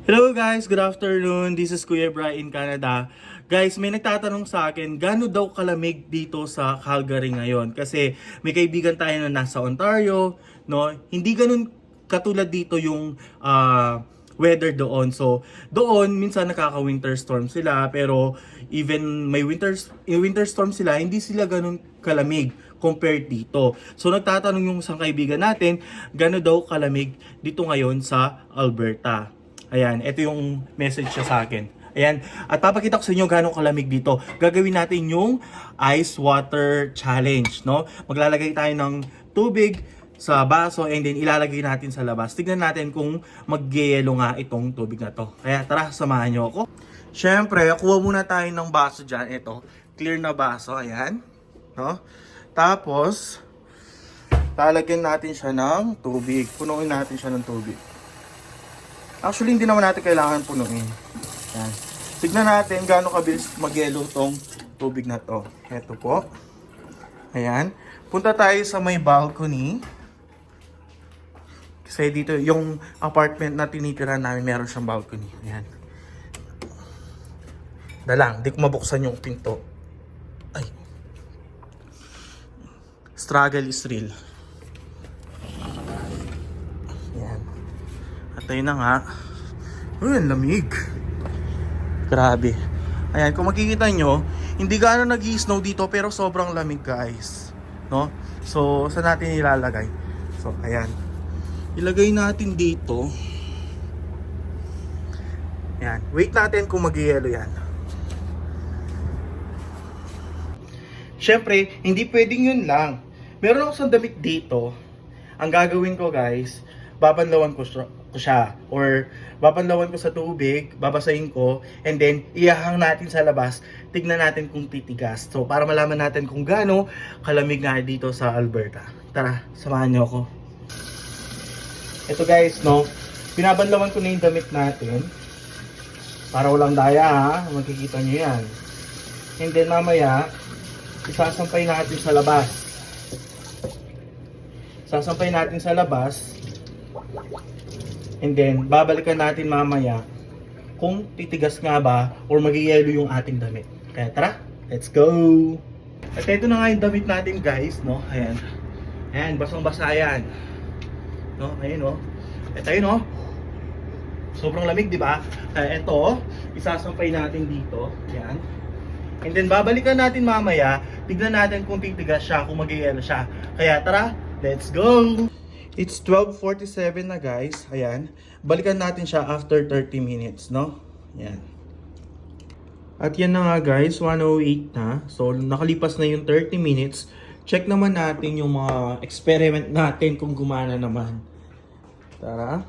Hello guys, good afternoon. This is Kuya Brian in Canada. Guys, may nagtatanong sa akin, gaano daw kalamig dito sa Calgary ngayon? Kasi may kaibigan tayo na nasa Ontario, no? Hindi ganun katulad dito yung weather doon. So, doon minsan nakaka-winter storm sila, pero even may winter storm sila, hindi sila ganun kalamig compared dito. So, nagtatanong yung isang kaibigan natin, gaano daw kalamig dito ngayon sa Alberta? Ayan, ito yung message siya sa akin. Ayan, at papakita ko sa inyo gano'ng kalamig dito. Gagawin natin yung ice water challenge, no? Maglalagay tayo ng tubig sa baso and then ilalagay natin sa labas. Tignan natin kung mag-yelo nga itong tubig na to. Kaya tara, samahan nyo ako. Siyempre, kuha muna tayo ng baso dyan. Ito, clear na baso, ayan. No? Tapos, lalagyan natin siya ng tubig. Punuin natin siya ng tubig. Actually, hindi naman natin kailangan punuin. Yan. Tignan natin gaano kabilis mag-yelo tong tubig na to. Ito po. Ayan. Punta tayo sa may balcony. Kasi dito, yung apartment na tinitira namin, meron siyang balcony. Ayan. Dalang, di ko mabuksan yung pinto. Ay. Struggle is real. At ayun na nga. Uy, ang lamig. Grabe. Ayan, kung makikita nyo, hindi gaano nag-i-snow dito pero sobrang lamig guys. No? So, saan natin ilalagay? So, ayan. Ilagay natin dito. Ayan. Wait natin kung mag-yelo yan. Siyempre, hindi pwedeng yun lang. Meron akong damit dito. Ang gagawin ko guys, babanlawan ko siya or babanlawan ko sa tubig, babasahin ko, and then iyahang natin sa labas, tignan natin kung titigas. So, para malaman natin kung gaano kalamig nga dito sa Alberta. Tara, samahan niyo ako. Ito guys, no, binabanlawan ko na yung damit natin. Para walang daya ha, makikita niyo yan. And then mamaya, isasampay natin sa labas. Sasampay natin sa labas. And then, babalikan natin mamaya kung titigas nga ba or mag-yelo yung ating damit. Kaya tara, let's go! At ito na nga yung damit natin guys, no? Ayan. Ayan, basang-basa yan. No? Ayan, no? At ayun, no? Sobrang lamig, di ba? Kaya ito, isasampay natin dito. Ayan. And then, babalikan natin mamaya, tignan natin kung titigas siya, kung mag-yelo siya. Kaya tara, let's go! It's 12:47 na guys. Ayan. Balikan natin siya after 30 minutes, no? Ayan. At yan na nga guys, 1:08 na. So, nakalipas na yung 30 minutes. Check naman natin yung mga experiment natin kung gumana naman. Tara.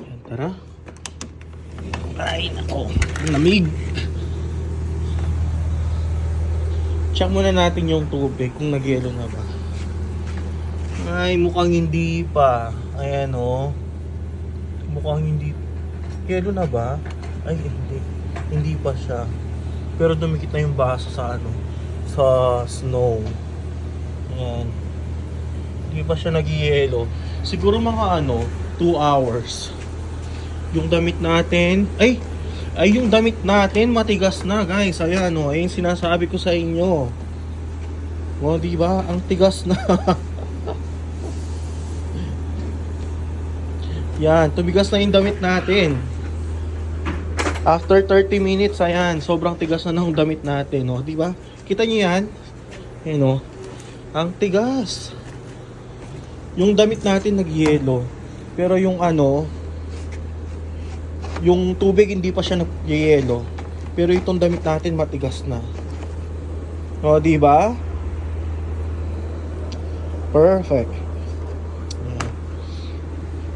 Ayan, tara. Ay, nako. Ang lamig. Check muna natin yung tubig kung nagyelo na ba. Ay, mukhang hindi pa. Ayan o. Mukhang hindi. Yelo na ba? Ay, hindi. Hindi pa siya. Pero dumikit na yung baso sa ano. Sa snow. Ayan. Hindi pa siya nag-yelo. Siguro mga ano, 2 hours. Yung damit natin. Ay, yung damit natin matigas na guys. Ayan o. Ayun sinasabi ko sa inyo. O, diba? Ang tigas na. Yan, tumigas na yung damit natin. After 30 minutes, ayan, sobrang tigas na ng damit natin, no? Di ba? Kita niyo yan? Ayan, no? Ang tigas. Yung damit natin nag-yelo. Pero yung ano, yung tubig hindi pa siya nag-yelo. Pero itong damit natin matigas na. O, di ba? Perfect.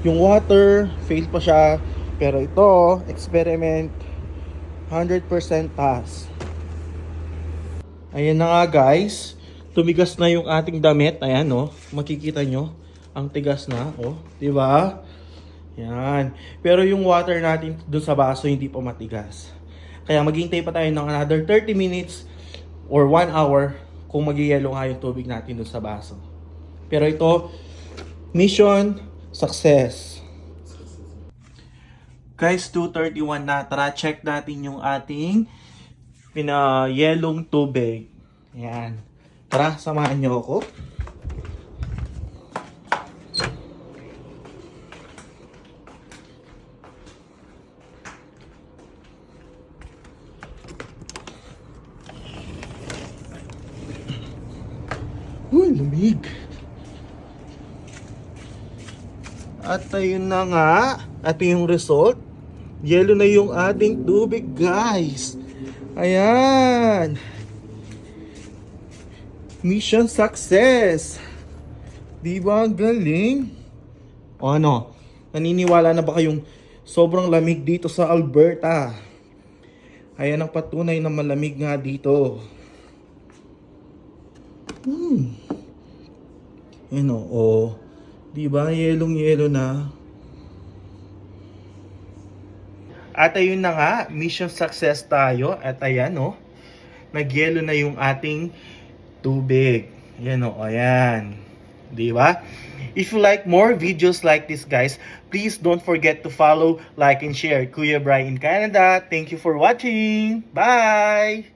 Yung water, fail pa siya. Pero ito, experiment, 100% pass. Ayan na nga guys. Tumigas na yung ating damit. Ayan, no? Makikita nyo. Ang tigas na. Oh, diba? Yan. Pero yung water natin dun sa baso, hindi pa matigas. Kaya maghintay pa tayo ng another 30 minutes or 1 hour kung mag-yelo nga yung tubig natin dun sa baso. Pero ito, mission success. Guys, 2:31 na. Tara, check natin yung ating yelong tubig. Ayan. Tara, samahan niyo ako. Uy, lamig. At ayun na nga. Ito yung result. Yelo na yung ating tubig, guys. Ayan. Mission success. Di ba ang galing? O ano? Naniniwala na ba kayong sobrang lamig dito sa Alberta? Ayan ang patunay na malamig nga dito. Ano, oh. Di ba yelong-yelo na? At ayun na nga, mission success tayo. At ayan, oh. Nagyelo na yung ating tubig. Ayan, oh. Ayan. Di ba? If you like more videos like this, guys, please don't forget to follow, like, and share. Kuya Bri in Canada. Thank you for watching. Bye!